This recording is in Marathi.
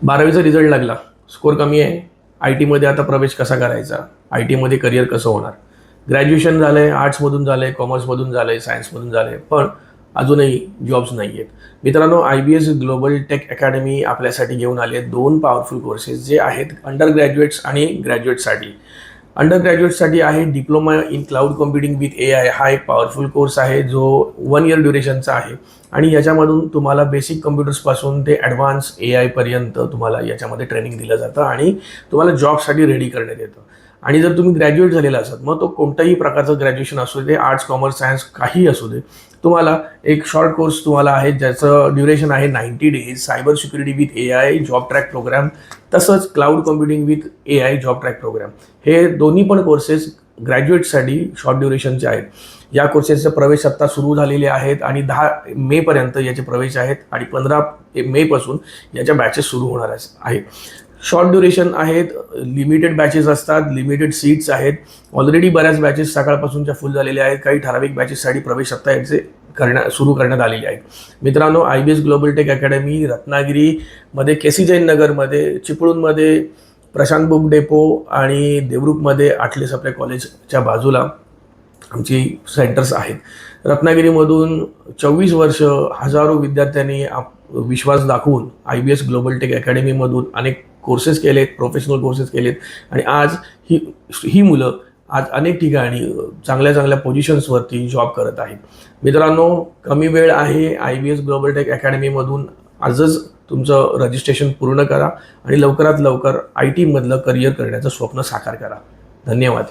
12वीचा रिझल्ट लागला, स्कोर कमी आहे, आय टीमध्ये आता प्रवेश कसा करायचा, आय टीमध्ये करिअर कसं होणार. ग्रॅज्युएशन झालं आहे, आर्ट्समधून झालं आहे, कॉमर्समधून झालं आहे, सायन्समधून झालं आहे, पण अजूनही जॉब्स नाही आहेत. मित्रांनो, IBS ग्लोबल टेक अकॅडमी आपल्यासाठी घेऊन आली आहे 2 पॉवरफुल कोर्सेस जे आहेत अंडर ग्रॅज्युएट्स आणि ग्रॅज्युएटसाठी. अंडर ग्रॅज्युएटसाठी आहे diploma in cloud computing with AI. हा एक पॉवरफुल कोर्स आहे जो 1 इयर ड्युरेशनचा आहे आणि याच्यामधून तुम्हाला बेसिक कम्प्युटर्सपासून ते ॲडव्हान्स AI पर्यंत तुम्हाला याच्यामध्ये ट्रेनिंग दिलं जातं आणि तुम्हाला जॉबसाठी रेडी करण्यात येतं. आणि जर तुम्ही ग्रॅज्युएट झालेला असाल, मग तो कोणताही प्रकारचं ग्रॅज्युएशन असू दे, आर्ट्स, कॉमर्स, सायन्स काही असू दे, तुम्हाला एक शॉर्ट कोर्स तुम्हाला आहे ज्याचं ड्युरेशन आहे 90 days. Cyber security with AI job track program, तसंच cloud computing with AI job track program. हे दोन्ही पण कोर्सेस ग्रॅज्युएटसाठी शॉर्ट ड्युरेशनचे आहेत. या कोर्सेसचे प्रवेश आत्ता सुरू झालेले आहेत आणि 10 मेपर्यंत याचे प्रवेश आहेत आणि 15 मेपासून याच्या बॅचेस सुरू होणार आहेत. शॉर्ट ड्युरेशन आहेत, लिमिटेड बॅचेस असतात, लिमिटेड सीट्स आहेत. ऑलरेडी बऱ्याच बॅचेस सकाळपासूनच्या फुल झालेल्या आहेत. काही ठराविक बॅचेससाठी प्रवेश आत्ता याचे सुरू करण्यात आलेले आहेत. मित्रांनो, IBS ग्लोबल टेक अकॅडमी रत्नागिरीमध्ये, केसी जैन नगरमध्ये, चिपळूणमध्ये, प्रशांत बुक डेपो आणि देवरूखमध्ये आठले सप्लाय कॉलेजच्या बाजूला आमची सेंटर्स आहेत. रत्नागिरीमधून 24 वर्ष हजारो विद्यार्थ्यांनी विश्वास दाखवून IBS ग्लोबल टेक अकॅडमीमधून अनेक कोर्सेस केलेत, प्रोफेशनल कोर्सेस केलेत आणि आज ही मुलं आज अनेक ठिकाणी चांगल्या चांगल्या पोझिशन्सवरती जॉब करत आहेत. मित्रांनो, कमी वेळ आहे. IBS ग्लोबल टेक अकॅडमीमधून आजच तुमचं रजिस्ट्रेशन पूर्ण करा आणि लवकरात लवकर IT मधलं करिअर करण्याचं स्वप्न साकार करा. धन्यवाद.